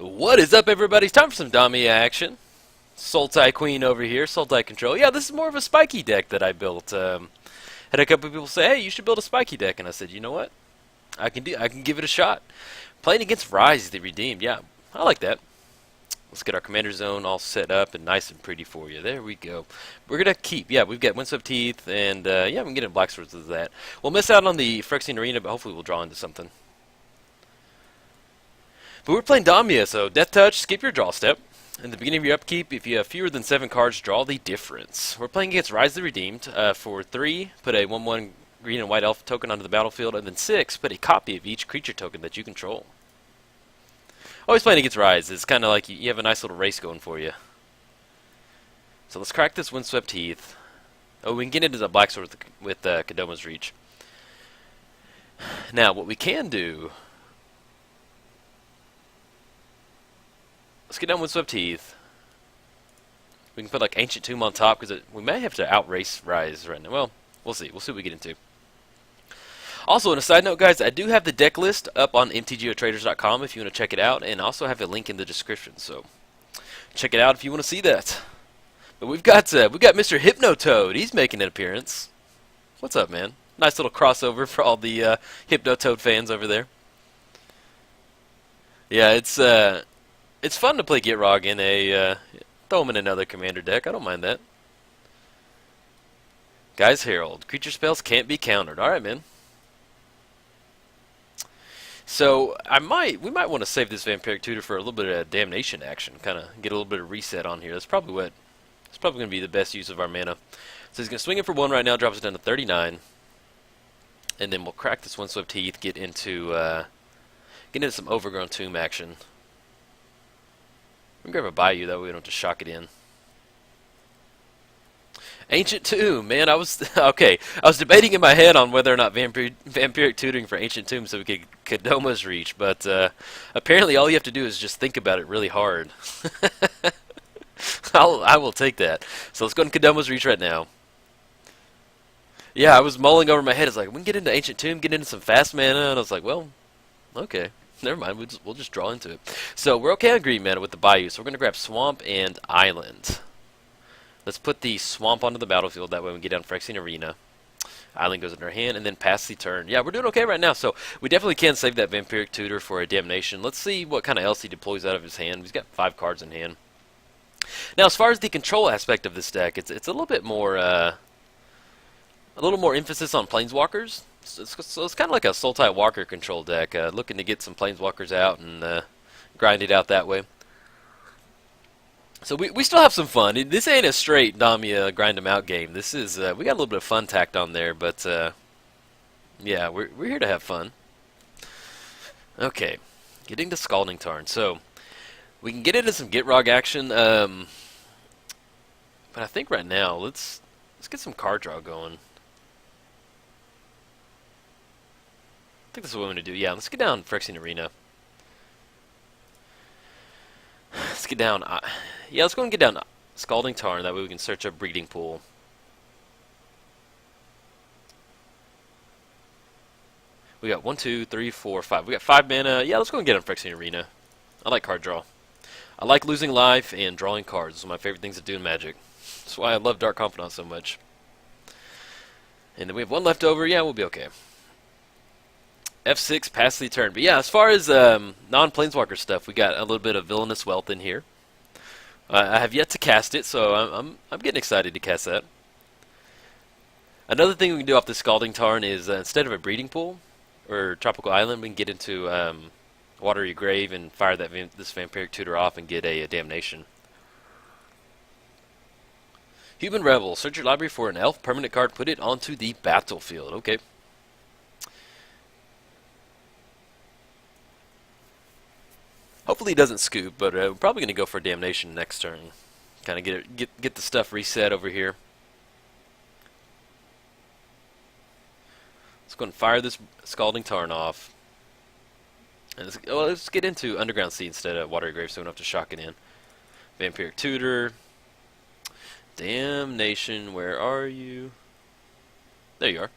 What is up, everybody? It's time for some Damia action. Sultai Queen over here, Sultai Control. Yeah, this is more of a spiky deck that I built. Had a couple of people say, "Hey, you should build a spiky deck," and I said, "You know what? I can give it a shot." Playing against Rhys the Redeemed. Yeah, I like that. Let's get our commander zone all set up and nice and pretty for you. There we go. We're gonna keep. Yeah, we've got Windswept Teeth, and yeah, we can get in Black Swords with that. We'll miss out on the Phyrexian Arena, but hopefully we'll draw into something. But we're playing Damia, so Death Touch, skip your draw step. In the beginning of your upkeep, if you have fewer than 7 cards, draw the difference. We're playing against Rhys the Redeemed. For 3, put a 1/1 green and white elf token onto the battlefield, and then 6, put a copy of each creature token that you control. Always playing against Rhys. It's kind of like you have a nice little race going for you. So let's crack this Windswept Teeth. Oh, we can get into the Black Sword with Kodoma's Reach. Now, what we can do... Let's get down Windswept Teeth. We can put like Ancient Tomb on top because we may have to outrace Rhys right now. Well, we'll see. We'll see what we get into. Also, on a side note, guys, I do have the deck list up on MTGOTraders.com if you want to check it out, and I also have a link in the description. So check it out if you want to see that. But we've got Mr. Hypnotoad. He's making an appearance. What's up, man? Nice little crossover for all the Hypnotoad fans over there. Yeah, it's fun to play Gitrog in a throw him in another commander deck. I don't mind that. Guy's Herald. Creature spells can't be countered. Alright, man. So we might want to save this Vampiric Tutor for a little bit of damnation action. Kinda get a little bit of reset on here. That's probably gonna be the best use of our mana. So he's gonna swing it for 1 right now, drops it down to 39. And then we'll crack this Windswept Teeth, get into some Overgrown Tomb action. We can grab a Bayou, that way we don't have to shock it in. Ancient Tomb, man, okay. I was debating in my head on whether or not Vampiric Tutoring for Ancient Tomb so we could Kodoma's Reach, but apparently all you have to do is just think about it really hard. I will take that. So let's go to Kodoma's Reach right now. Yeah, I was mulling over my head. It's like, we can get into Ancient Tomb, get into some fast mana, and I was like, well, okay. Never mind, we'll just draw into it. So we're okay on green mana with the Bayou, so we're going to grab Swamp and Island. Let's put the Swamp onto the battlefield, that way we can get down Phyrexian Arena. Island goes in our hand, and then pass the turn. Yeah, we're doing okay right now, so we definitely can save that Vampiric Tutor for a Damnation. Let's see what kind of else he deploys out of his hand. He's got 5 cards in hand. Now, as far as the control aspect of this deck, it's a little bit more, a little more emphasis on Planeswalkers. So it's kind of like a Sultai Walker control deck, looking to get some Planeswalkers out and grind it out that way. So we still have some fun. This ain't a straight Damia grind them out game. This is we got a little bit of fun tacked on there, but yeah, we're here to have fun. Okay, getting to Scalding Tarn. So we can get into some Gitrog action, but I think right now let's get some card draw going. I think this is what we're going to do. Yeah, let's get down Phyrexian Arena. Let's get down... yeah, let's go and get down Scalding Tarn. That way we can search up Breeding Pool. We got 1, 2, 3, 4, 5. We got 5 mana. Yeah, let's go and get on Phyrexian Arena. I like card draw. I like losing life and drawing cards. Those are my favorite things to do in Magic. That's why I love Dark Confidant so much. And then we have 1 left over. Yeah, we'll be okay. F6, pass the turn. But yeah, as far as non-Planeswalker stuff, we got a little bit of Villainous Wealth in here. I have yet to cast it, so I'm getting excited to cast that. Another thing we can do off the Scalding Tarn is instead of a Breeding Pool or Tropical Island, we can get into Watery Grave and fire this Vampiric Tutor off and get a Damnation. Human Rebel. Search your library for an elf permanent card. Put it onto the battlefield. Okay. Hopefully he doesn't scoop, but we're probably going to go for a Damnation next turn. Kind of get the stuff reset over here. Let's go and fire this Scalding Tarn off. And let's get into Underground Sea instead of Watery Grave so we don't have to shock it in. Vampiric Tutor. Damnation, where are you? There you are.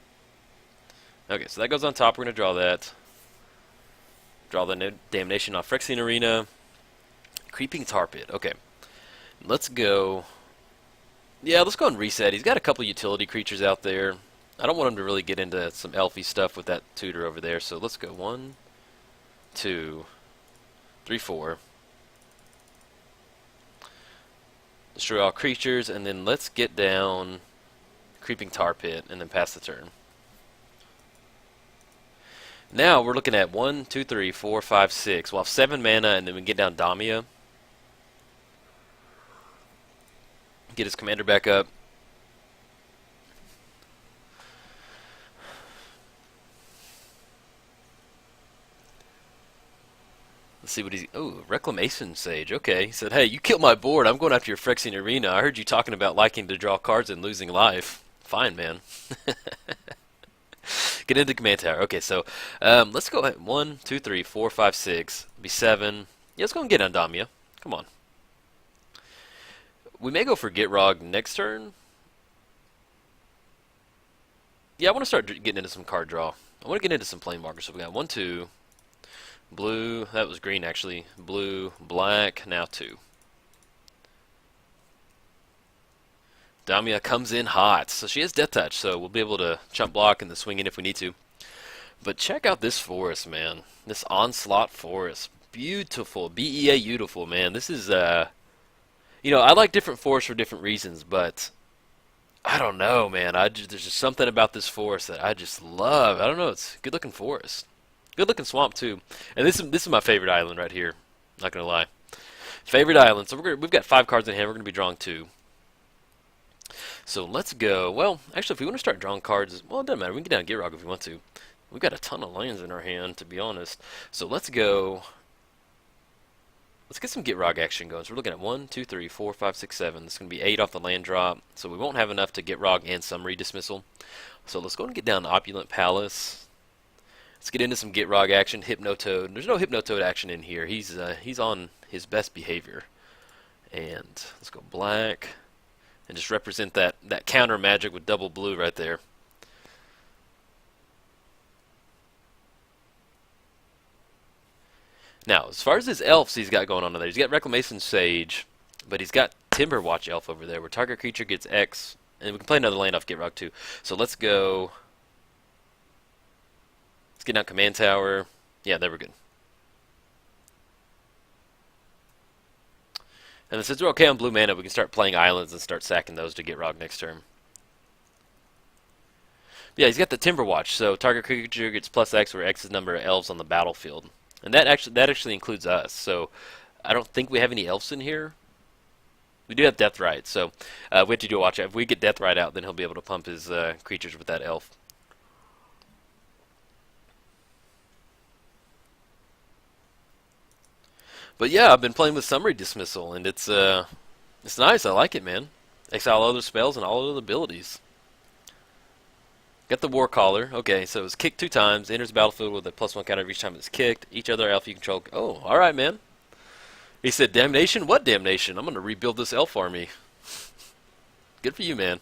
Okay, so that goes on top. We're going to draw that. Draw the Damnation off Phyrexian Arena. Creeping Tar Pit. Okay. Let's go. Yeah, let's go and reset. He's got a couple utility creatures out there. I don't want him to really get into some elfy stuff with that tutor over there, so let's go 1, 2, 3, 4. Destroy all creatures, and then let's get down Creeping Tar Pit, and then pass the turn. Now we're looking at 1, 2, 3, 4, 5, 6. We'll have 7 mana, and then we get down Damia. Get his commander back up. Let's see what he's... Oh, Reclamation Sage. Okay. He said, hey, you killed my board. I'm going after your Phyrexian Arena. I heard you talking about liking to draw cards and losing life. Fine, man. Get into Command Tower. Okay, so let's go ahead. 1, 2, 3, 4, 5, 6. Be 7. Yeah, let's go and get on Damia. Come on. We may go for Gitrog next turn. Yeah, I want to start getting into some card draw. I want to get into some plane markers. So we got 1, 2. Blue, that was green actually. Blue, black, now 2. Damia comes in hot. So she has Death Touch, so we'll be able to chump block and then swing in if we need to. But check out this forest, man. This Onslaught Forest. Beautiful. BEA beautiful, man. This is, you know, I like different forests for different reasons, but I don't know, man. There's just something about this forest that I just love. I don't know. It's a good-looking forest. Good-looking swamp, too. And this is my favorite island right here. Not going to lie. Favorite island. So we've got 5 cards in hand. We're going to be drawing 2. So let's go. Well, actually, if we want to start drawing cards, well, it doesn't matter. We can get down Gitrog if we want to. We've got a ton of lands in our hand, to be honest. So let's go. Let's get some Gitrog action going. So we're looking at 1, 2, 3, 4, 5, 6, 7. This is going to be 8 off the land drop. So we won't have enough to Gitrog and Summary Dismissal. So let's go and get down Opulent Palace. Let's get into some Gitrog action. Hypnotoad. There's no Hypnotoad action in here. He's on his best behavior. And let's go black. And just represent that counter magic with double blue right there. Now, as far as his elves he's got going on there, he's got Reclamation Sage, but he's got Timberwatch Elf over there, where target creature gets X, and we can play another land off Gitrog too. So let's go. Let's get down Command Tower. Yeah, there we're good. And then since we're okay on blue mana, we can start playing islands and start sacking those to Gitrog next turn. Yeah, he's got the Timberwatch, so target creature gets plus X, where X is the number of elves on the battlefield. And that actually includes us, so I don't think we have any elves in here. We do have Deathrite, so we have to do a watch out. If we get Deathrite out, then he'll be able to pump his creatures with that elf. But yeah, I've been playing with Summary Dismissal, and it's nice. I like it, man. Exile all other spells and all other abilities. Got the War Caller. Okay, so it's kicked 2 times. Enters the battlefield with a +1 counter each time it's kicked. Each other elf you control. Oh, all right, man. He said, "Damnation? What damnation? I'm going to rebuild this elf army." Good for you, man.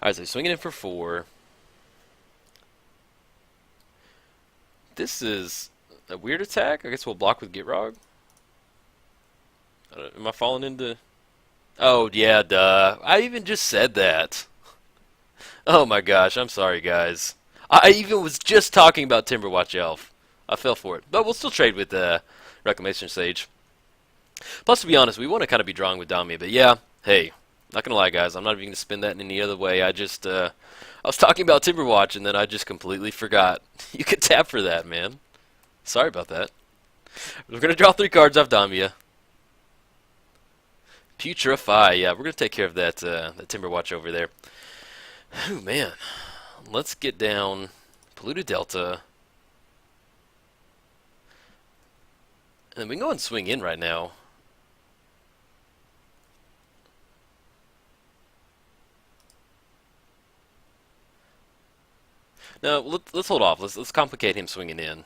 All right, so he's swinging in for 4. This is a weird attack. I guess we'll block with Gitrog. Am I falling into... Oh, yeah, duh. I even just said that. Oh my gosh, I'm sorry, guys. I even was just talking about Timberwatch Elf. I fell for it. But we'll still trade with Reclamation Sage. Plus, to be honest, we want to kind of be drawing with Damia. But yeah, hey, not going to lie, guys. I'm not even going to spin that in any other way. I was talking about Timberwatch, and then I just completely forgot. You could tap for that, man. Sorry about that. We're going to draw 3 cards off Damia. Putrefy, yeah, we're going to take care of that Timberwatch over there. Oh, man. Let's get down Polluted Delta. And then we can go and swing in right now. No, let's hold off. Let's complicate him swinging in.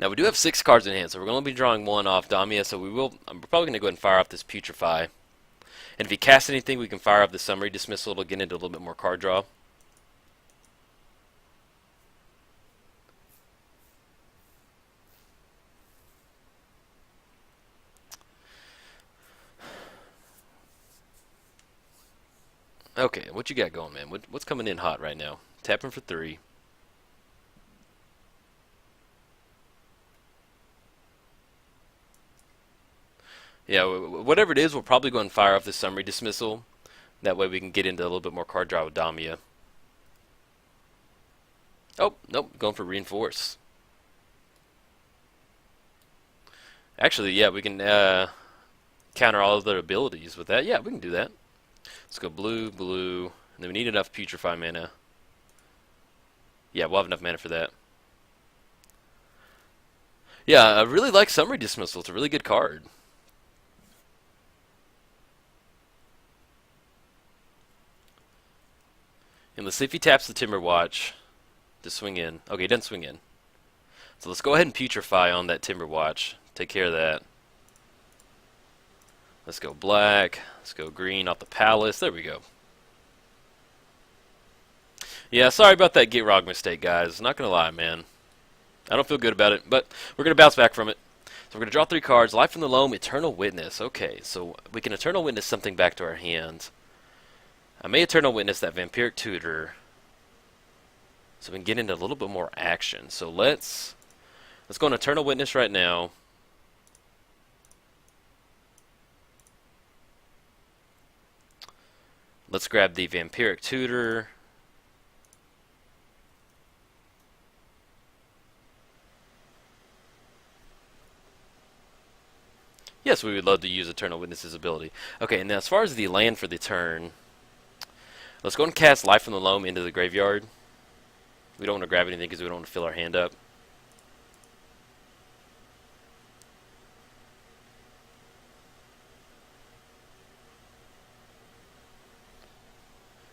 Now Now we do have 6 cards in hand, so we're going to be drawing 1 off Damia, so I'm probably going to go ahead and fire off this Putrefy. And if he casts anything, we can fire off the Summary Dismissal to get into a little bit more card draw. Okay, what you got going, man? What's coming in hot right now? Tapping for 3. Yeah, whatever it is, we'll probably go and fire off the Summary Dismissal. That way we can get into a little bit more card draw with Damia. Oh, nope, going for Reinforce. Actually, yeah, we can counter all of their abilities with that. Yeah, we can do that. Let's go blue, blue, and then we need enough Putrefy mana. Yeah, we'll have enough mana for that. Yeah, I really like Summary Dismissal. It's a really good card. And let's see if he taps the Timber Watch to swing in. Okay, he doesn't swing in. So let's go ahead and Putrefy on that Timber Watch. Take care of that. Let's go black. Let's go green off the Palace. There we go. Yeah, sorry about that Gitrog mistake, guys. Not going to lie, man. I don't feel good about it, but we're going to bounce back from it. So we're going to draw 3 cards. Life from the Loam, Eternal Witness. Okay, so we can Eternal Witness something back to our hand. I may Eternal Witness that Vampiric Tutor, so we can get into a little bit more action. So let's go on Eternal Witness right now. Let's grab the Vampiric Tutor. Yes, we would love to use Eternal Witness's ability. Okay, and now as far as the land for the turn, let's go and cast Life from the Loam into the graveyard. We don't want to grab anything because we don't want to fill our hand up.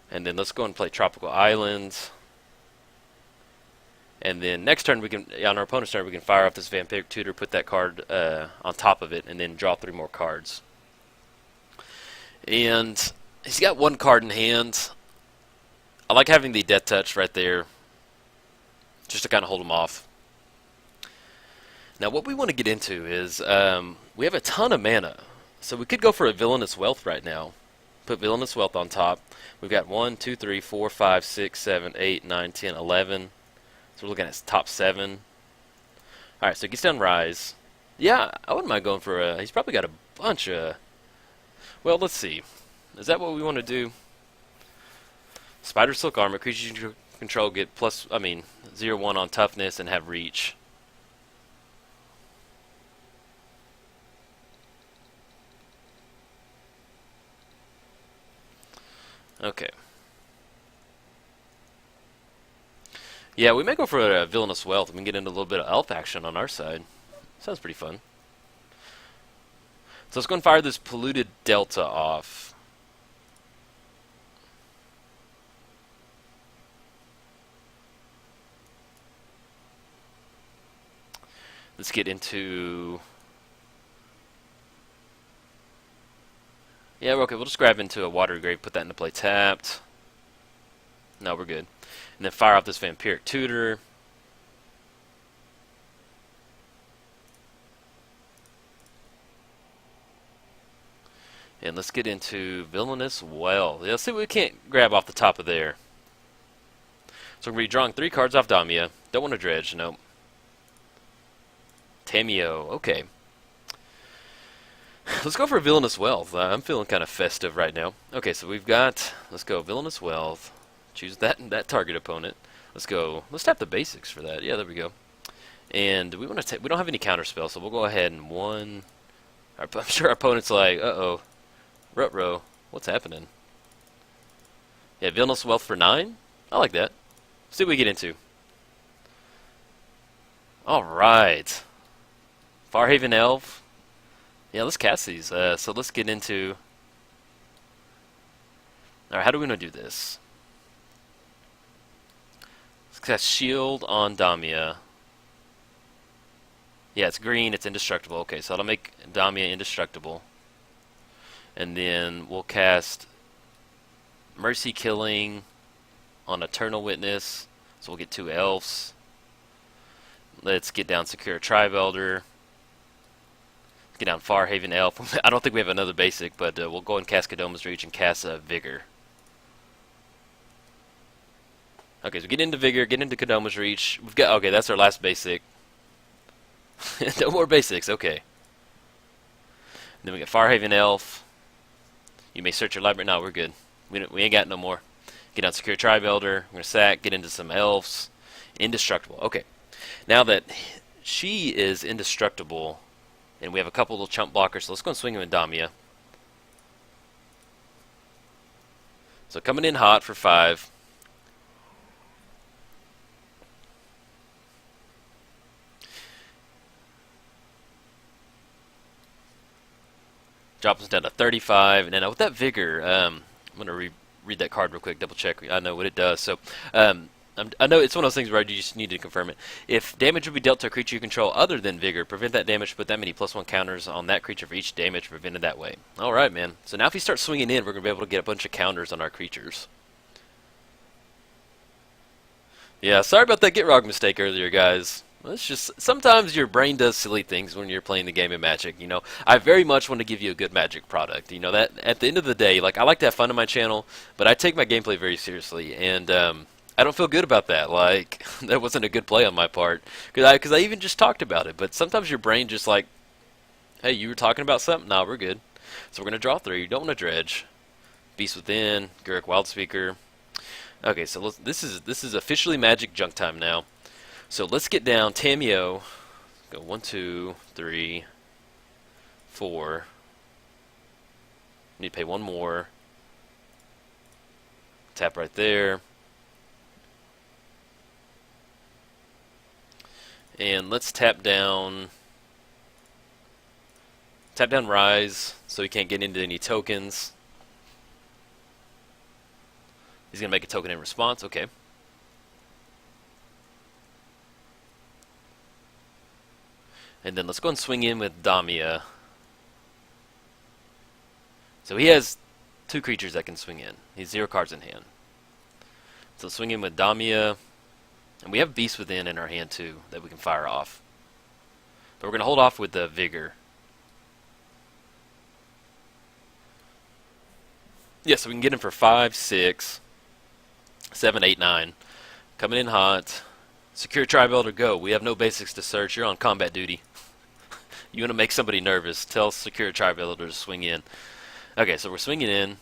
And then let's go and play Tropical Islands. And then next turn, we can, on our opponent's turn, we can fire off this Vampiric Tutor, put that card on top of it, and then draw 3 more cards. And he's got 1 card in hand. I like having the Death Touch right there, just to kind of hold him off. Now, what we want to get into is we have a ton of mana, so we could go for a Villainous Wealth right now. Put Villainous Wealth on top. We've got 1, 2, 3, 4, 5, 6, 7, 8, 9, 10, 11. So we're looking at top 7. Alright, so he gets down Rise. Yeah, I wouldn't mind going for a... He's probably got a bunch of... Well, let's see. Is that what we want to do? Spider Silk Armor. Creatures you control get plus... 0-1 on toughness and have reach. Okay. Yeah, we may go for a Villainous Wealth. We can get into a little bit of elf action on our side. Sounds pretty fun. So let's go and fire this Polluted Delta off. Let's get into... Yeah, okay, we'll just grab into a Watery Grave, put that into play tapped. No, we're good. And then fire off this Vampiric Tutor. And let's get into Villainous Wealth. Yeah, let's see what we can't grab off the top of there. So we're going to be drawing 3 cards off Damia. Don't want to dredge, nope. Tamio, okay. Let's go for Villainous Wealth. I'm feeling kind of festive right now. Okay, so we've got, let's go Villainous Wealth. Choose that target opponent. Let's go. Let's tap the basics for that. Yeah, there we go. And we want to. We don't have any counter spell, so we'll go ahead and I'm sure our opponent's like, uh-oh, Rutro, what's happening? Yeah, Villainous Wealth for 9. I like that. See what we get into. All right, Farhaven Elf. Yeah, let's cast these. So let's get into. All right, how do we want to do this? Let's cast Shield on Damia. Yeah, it's green. It's indestructible. Okay, so that'll make Damia indestructible. And then we'll cast Mercy Killing on Eternal Witness. So we'll get 2 elves. Let's get down Secure Tribe Elder. Get down Farhaven Elf. I don't think we have another basic, but we'll go and cast Kadoma's Reach and cast Vigor. Okay, so get into Vigor, get into Kadoma's Reach. We've got, okay, that's our last basic. No more basics, okay. And then we get Farhaven Elf. You may search your library. No, we're good. We ain't got no more. Get down Secure Tribe Elder. We're going to sack, get into some elves. Indestructible. Okay. Now that she is indestructible, and we have a couple little chump blockers, so let's go and swing him in Damia. So coming in hot for 5. Drops us down to 35, and then with that Vigor, I'm going to read that card real quick, double check. I know what it does. So I know it's one of those things where you just need to confirm it. If damage will be dealt to a creature you control other than Vigor, prevent that damage, put that many +1 counters on that creature for each damage prevented that way. Alright, man. So now if we start swinging in, we're going to be able to get a bunch of counters on our creatures. Yeah, sorry about that Gitrog mistake earlier, guys. It's just, sometimes your brain does silly things when you're playing the game of Magic, you know. I very much want to give you a good Magic product, you know, that at the end of the day, like, I like to have fun on my channel, but I take my gameplay very seriously, and I don't feel good about that, like, that wasn't a good play on my part, because I even just talked about it, but sometimes your brain just like, hey, you were talking about something? Nah, we're good. So we're going to draw 3, you don't want to dredge. Beast Within, Garruk Wildspeaker. Okay, so this is officially Magic junk time now. So let's get down Tamio. Go 1, 2, 3, 4. Need to pay 1 more. Tap right there. And let's tap down Rhys so he can't get into any tokens. He's going to make a token in response. Okay. And then let's go and swing in with Damia. So he has 2 creatures that can swing in. He's 0 cards in hand. So swing in with Damia. And we have Beast Within in our hand too that we can fire off. But we're going to hold off with the Vigor. Yeah, so we can get him for 5, 6, 7, 8, 9. Coming in hot. Secure Tribe Elder, go. We have no basics to search. You're on combat duty. You want to make somebody nervous, tell Secure Tribe Elder to swing in. Okay, so we're swinging in.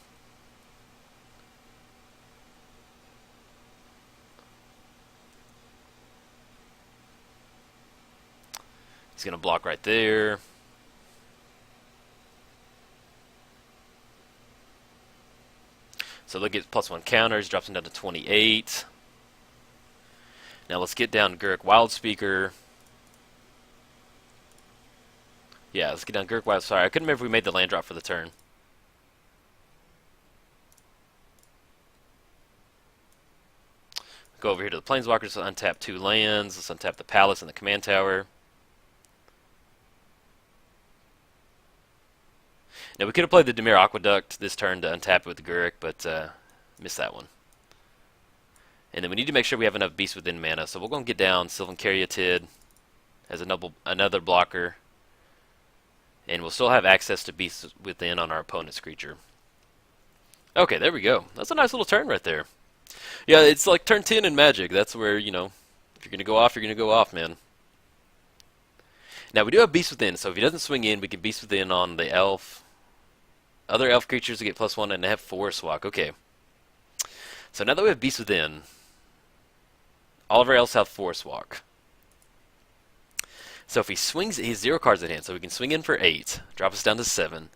He's going to block right there. So look at +1 counters, drops him down to 28. Now let's get down Garruk Wildspeaker. Yeah, let's get down Garruk Wildspeaker. Sorry, I couldn't remember if we made the land drop for the turn. Go over here to the Planeswalkers, untap 2 lands. Let's untap the Palace and the Command Tower. Now we could have played the Damir Aqueduct this turn to untap it with the Garruk, but missed that one. And then we need to make sure we have enough Beast Within mana, so we're going to get down Sylvan Caryatid as another blocker. And we'll still have access to Beast Within on our opponent's creature. Okay, there we go. That's a nice little turn right there. Yeah, it's like turn 10 in Magic. That's where, you know, if you're going to go off, you're going to go off, man. Now, we do have Beast Within, so if he doesn't swing in, we can Beast Within on the elf. Other elf creatures to get +1 and have Forest Walk. Okay. So now that we have Beast Within, all of our elves have Forest Walk. So if he swings, he has 0 cards in hand, so we can swing in for 8, drop us down to 7.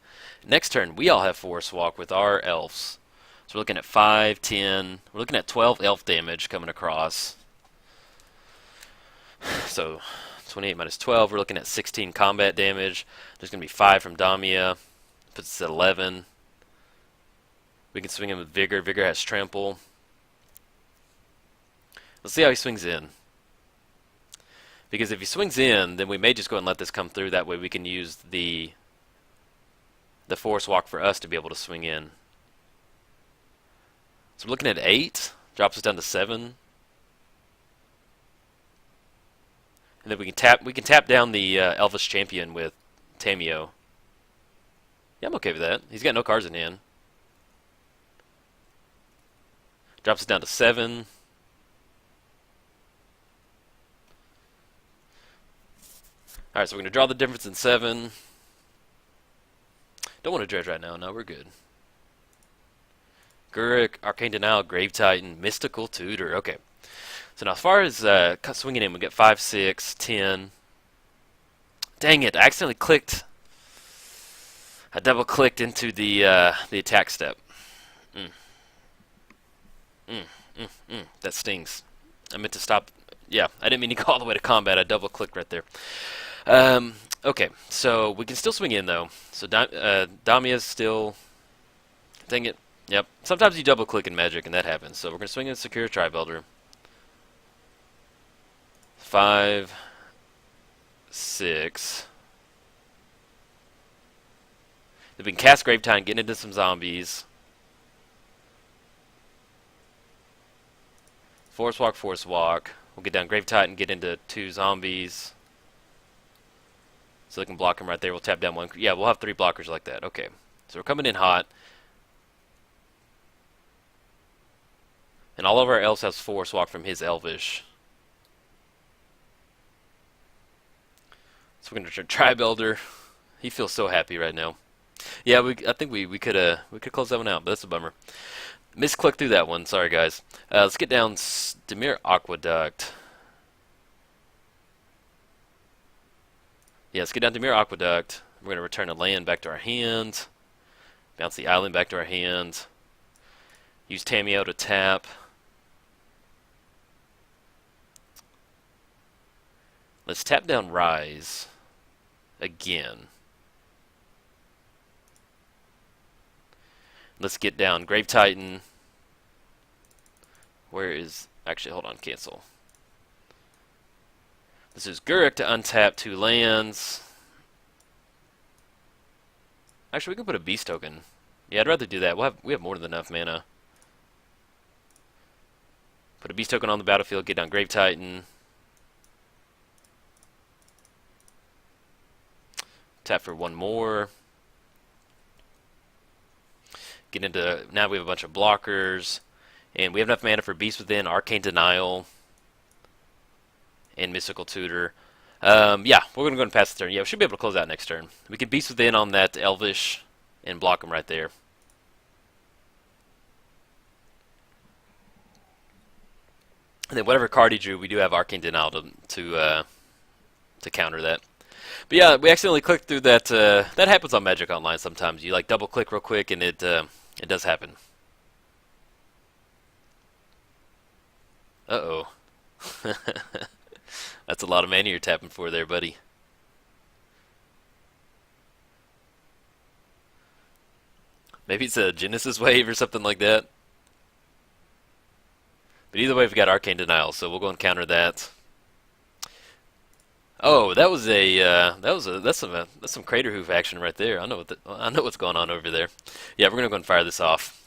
Next turn, we all have Forest Walk with our elves. So we're looking at 5, 10, we're looking at 12 elf damage coming across. So 28 minus 12, we're looking at 16 combat damage. There's going to be 5 from Damia, puts us at 11. We can swing him with Vigor. Vigor has Trample. Let's see how he swings in. Because if he swings in, then we may just go ahead and let this come through. That way we can use the force walk for us to be able to swing in. So we're looking at 8. Drops us down to 7. And then we can tap down the Elvish Champion with Tamio. Yeah, I'm okay with that. He's got no cards in hand. Drops us down to 7. Alright, so we're going to draw the difference in 7. Don't want to dredge right now. No, we're good. Guruk, Arcane Denial, Grave Titan, Mystical Tutor. Okay. So now as far as swinging in, we get 5, 6, 10. Dang it, I accidentally clicked. I double clicked into the attack step. That stings. I meant to stop. Yeah, I didn't mean to go all the way to combat. I double clicked right there. Okay, so we can still swing in though. So Damia's still. Dang it. Yep. Sometimes you double click in Magic and that happens. So we're gonna swing in Secure Tri-Builder. 5, 6. Then we can cast Grave Titan, get into some zombies. Force Walk, Force Walk. We'll get down Grave Titan, get into 2 zombies. So they can block him right there. We'll tap down 1. Yeah, we'll have 3 blockers like that. Okay. So we're coming in hot. And all of our elves have Force Walk from his Elvish. So we're going to try Builder. He feels so happy right now. Yeah, I think we could close that one out, but that's a bummer. Misclicked through that one. Sorry, guys. Let's get down Damir Aqueduct. Yeah, let's get down Damir Aqueduct. We're going to return a land back to our hand. Bounce the island back to our hand. Use Tamio to tap. Let's tap down Rhys again. Let's get down Grave Titan. Where is... Actually, hold on. Cancel. This is Guruk to untap 2 lands. Actually, we can put a beast token. Yeah, I'd rather do that. We have more than enough mana. Put a beast token on the battlefield. Get down Grave Titan. Tap for 1 more. Get into... Now we have a bunch of blockers. And we have enough mana for Beast Within, Arcane Denial, and Mystical Tutor. Yeah, we're going to go ahead and pass the turn. Yeah, we should be able to close out next turn. We can Beast Within on that Elvish and block him right there. And then whatever card he drew, we do have Arcane Denial to counter that. But yeah, we accidentally clicked through that. That happens on Magic Online sometimes. You like double click real quick, and it does happen. Uh-oh. That's a lot of mana you're tapping for there, buddy. Maybe it's a Genesis Wave or something like that. But either way, we've got Arcane Denial, so we'll go and counter that. Oh, that's some Crater Hoof action right there. I know what's going on over there. Yeah, we're gonna go and fire this off.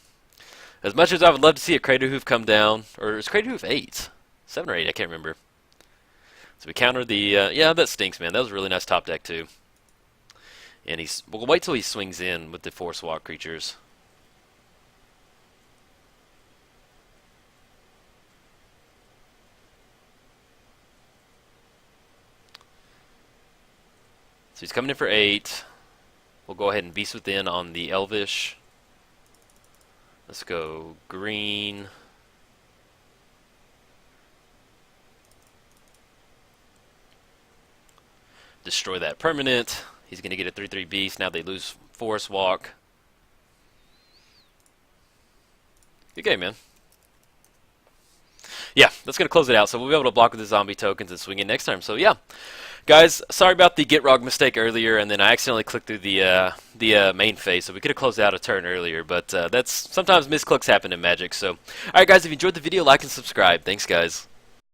As much as I would love to see a Crater Hoof come down, or is Crater Hoof 8? 7 or 8, I can't remember. So we counter the, yeah, that stinks, man. That was a really nice top deck, too. And we'll wait till he swings in with the Force Walk creatures. So he's coming in for 8. We'll go ahead and Beast Within on the Elvish. Let's go green. Destroy that permanent. He's going to get a 3/3 beast. Now they lose Forest Walk. Good game, man. Yeah, that's going to close it out. So we'll be able to block with the zombie tokens and swing in next time. So yeah. Guys, sorry about the Get Rog mistake earlier, and then I accidentally clicked through the main phase, so we could have closed out a turn earlier, but that's sometimes misclicks happen in Magic. So, alright guys, if you enjoyed the video, like and subscribe. Thanks, guys.